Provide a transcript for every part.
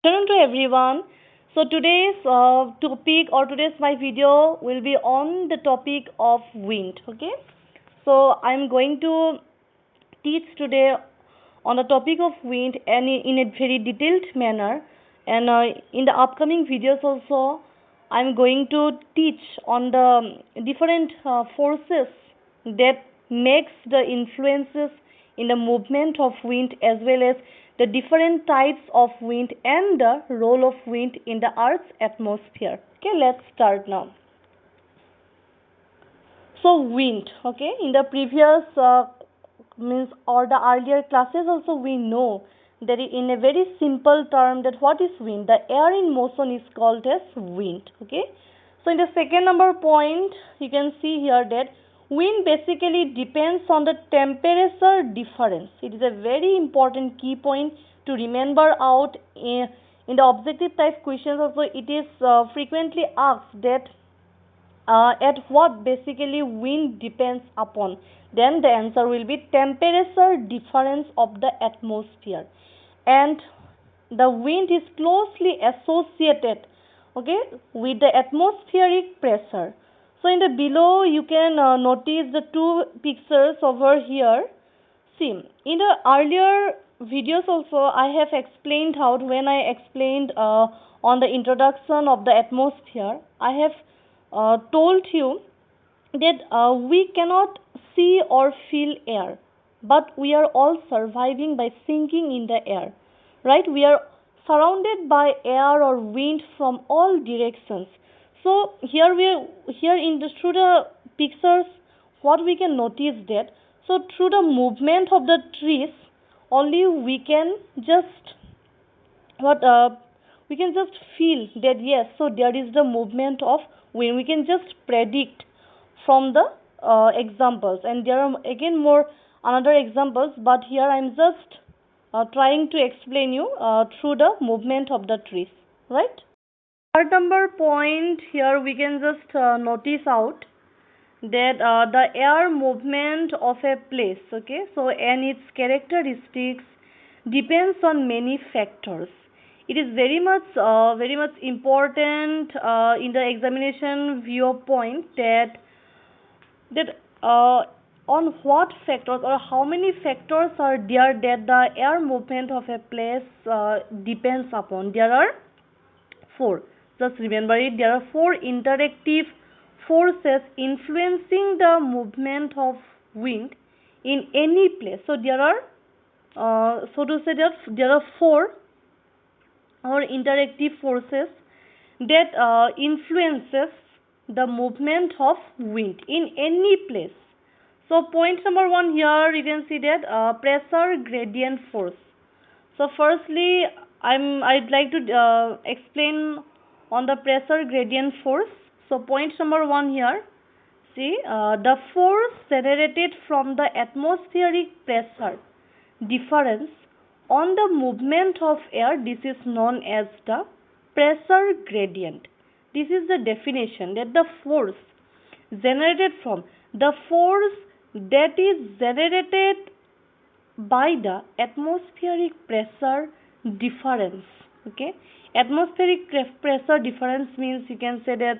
Afternoon to everyone. So today's topic or today's my video will be on the topic of wind. Okay. So I'm going to teach today on the topic of wind and in a very detailed manner. And in the upcoming videos also, I'm going to teach on the different forces that makes the influences in the movement of wind as well as the different types of wind and the role of wind in the Earth's atmosphere. Okay, let's start now. So wind, okay, in the previous means or the earlier classes also we know that in a very simple term that what is wind? The air in motion is called as wind. Okay. So in the second number point you can see here that wind basically depends on the temperature difference. It is a very important key point to remember out in the objective type questions also. It is frequently asked that at what basically wind depends upon, then the answer will be temperature difference of the atmosphere, and the wind is closely associated, okay, with the atmospheric pressure. So in the below you can notice the two pictures over here. See, in the earlier videos also I have explained how when I explained on the introduction of the atmosphere, I have told you that we cannot see or feel air, but we are all surviving by sinking in the air, right? We are surrounded by air or wind from all directions. So here in the through the pictures, what we can notice that so through the movement of the trees, only we can just what we can just feel that yes, so there is the movement of wind. We can just predict from the examples, and there are again more another examples, but here I'm just trying to explain you through the movement of the trees, right? Third number point here we can just notice out that the air movement of a place, okay, so and its characteristics depends on many factors. It is very much important in the examination viewpoint that on what factors or how many factors are there that the air movement of a place depends upon. There are four. Just remember it. There are four interactive forces influencing the movement of wind in any place. So there are so to say that there are four or interactive forces that influences the movement of wind in any place. So point number one here you can see that pressure gradient force. So firstly I'd like to explain on the pressure gradient force. So point number one here, see the force generated from the atmospheric pressure difference on the movement of air, this is known as the pressure gradient. This is the definition that the force generated from the force that is generated by the atmospheric pressure difference. Okay, atmospheric pressure difference means you can say that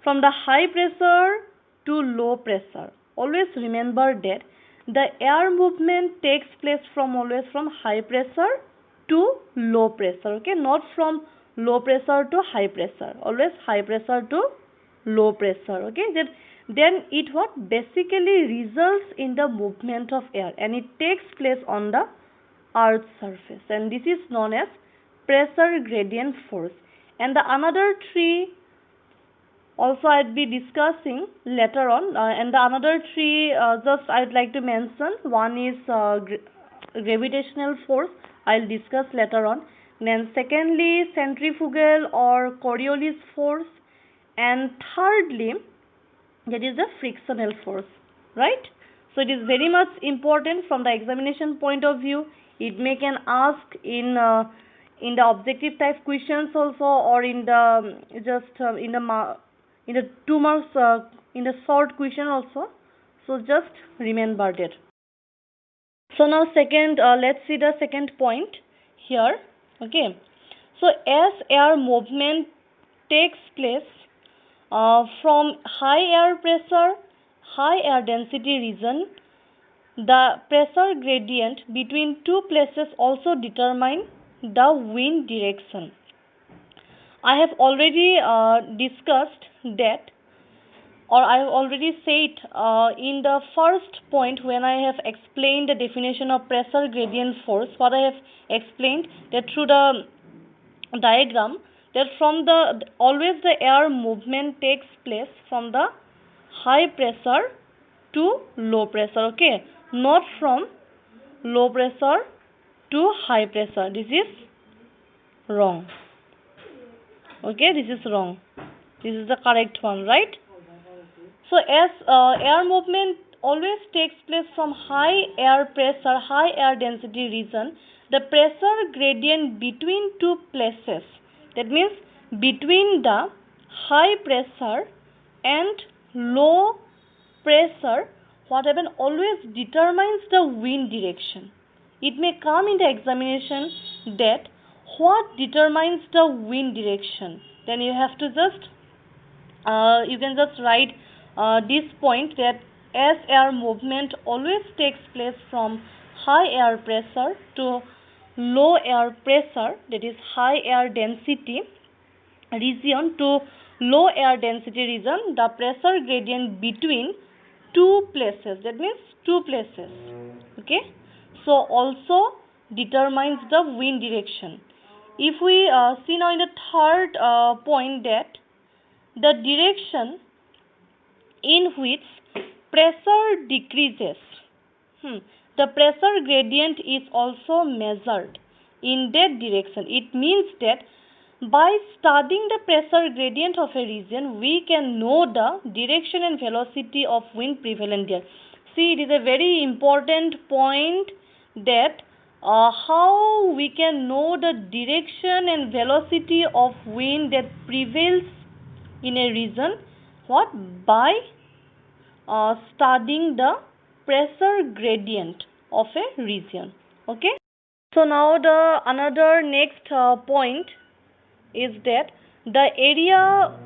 from the high pressure to low pressure. Always remember that the air movement takes place from always from high pressure to low pressure. Okay, not from low pressure to high pressure, always high pressure to low pressure. Okay, then it what basically results in the movement of air, and it takes place on the earth's surface, and this is known as pressure gradient force. And the another three also I'd be discussing later on, and the another three just I'd like to mention. One is gravitational force, I'll discuss later on. Then secondly centrifugal or Coriolis force, and thirdly that is the frictional force, right? So it is very much important from the examination point of view. It may can ask in the objective type questions also, or in the just in the 2 marks in the short question also. So just remember that. So now second let's see the second point here. Okay, so as air movement takes place from high air pressure, high air density region, the pressure gradient between two places also determine the wind direction. I have already discussed that, or I have already said in the first point when I have explained the definition of pressure gradient force, what I have explained that through the diagram, that from the always the air movement takes place from the high pressure to low pressure, okay, not from low pressure to high pressure. This is wrong. Okay, this is wrong. This is the correct one, right? So as air movement always takes place from high air pressure, high air density region, the pressure gradient between two places, that means between the high pressure and low pressure, what happens always determines the wind direction. It may come in the examination that what determines the wind direction. Then you have to just you can just write this point that as air movement always takes place from high air pressure to low air pressure, that is high air density region to low air density region, the pressure gradient between two places, that means two places, okay, so also determines the wind direction. If we see now in the third point that the direction in which pressure decreases, the pressure gradient is also measured in that direction. It means that by studying the pressure gradient of a region, we can know the direction and velocity of wind prevalent there. See, it is a very important point that how we can know the direction and velocity of wind that prevails in a region. What? By studying the pressure gradient of a region. Okay. So now the another next point is that the area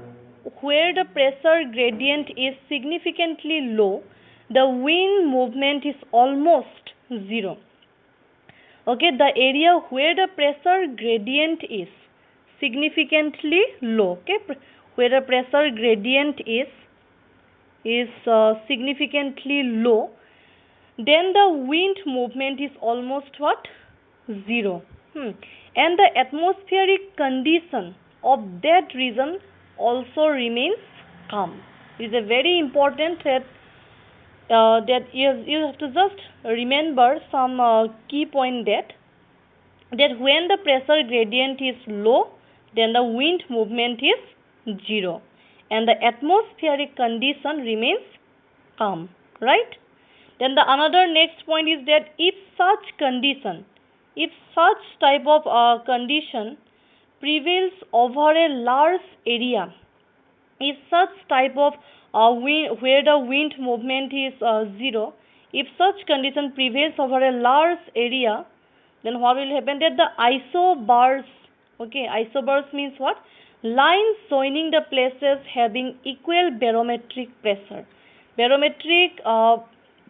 where the pressure gradient is significantly low, the wind movement is almost zero. Okay, the area where the pressure gradient is significantly low, okay, where the pressure gradient is significantly low, then the wind movement is almost what? Zero. And the atmospheric condition of that region also remains calm. It is a very important that you have to just remember some key point that when the pressure gradient is low, then the wind movement is zero and the atmospheric condition remains calm, right? Then the another next point is that if such type of condition prevails over a large area, if such type of wind where the wind movement is zero, if such condition prevails over a large area, then what will happen? That the isobars, okay, isobars means what? Lines joining the places having equal barometric pressure. Barometric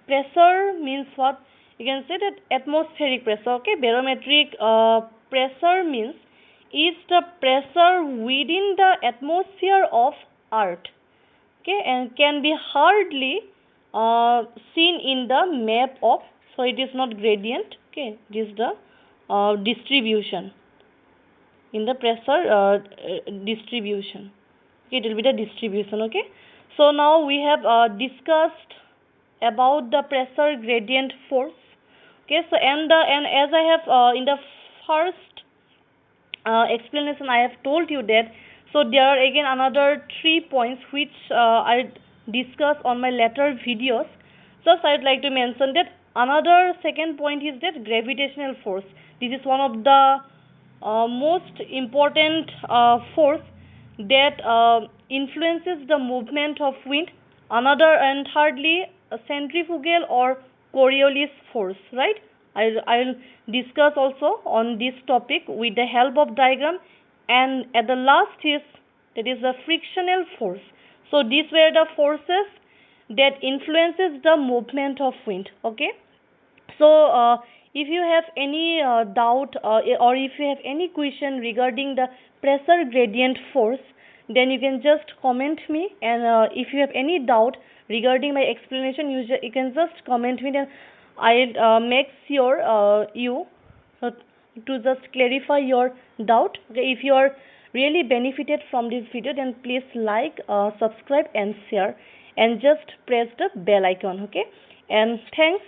pressure means what? You can say that atmospheric pressure, okay. Barometric pressure means is the pressure within the atmosphere of earth, okay, and can be hardly seen in the map of, so it is not gradient, okay, it is the distribution in the pressure distribution, okay, it will be the distribution, okay. So now we have discussed about the pressure gradient force, okay. So and as I have in the first explanation I have told you that, so there are again another 3 points which I discuss on my later videos. Just I would like to mention that another second point is that gravitational force. This is one of the most important force that influences the movement of wind. Another and thirdly, a centrifugal or Coriolis force, right? I'll discuss also on this topic with the help of diagram. And at the last is, that is the frictional force. So these were the forces that influences the movement of wind. Okay. So if you have any doubt, or if you have any question regarding the pressure gradient force, then you can just comment me. And if you have any doubt regarding my explanation, you can just comment me, then I'll make sure you uh, to just clarify your doubt. Okay, if you are really benefited from this video, then please like, subscribe and share, and just press the bell icon. Okay, and thanks.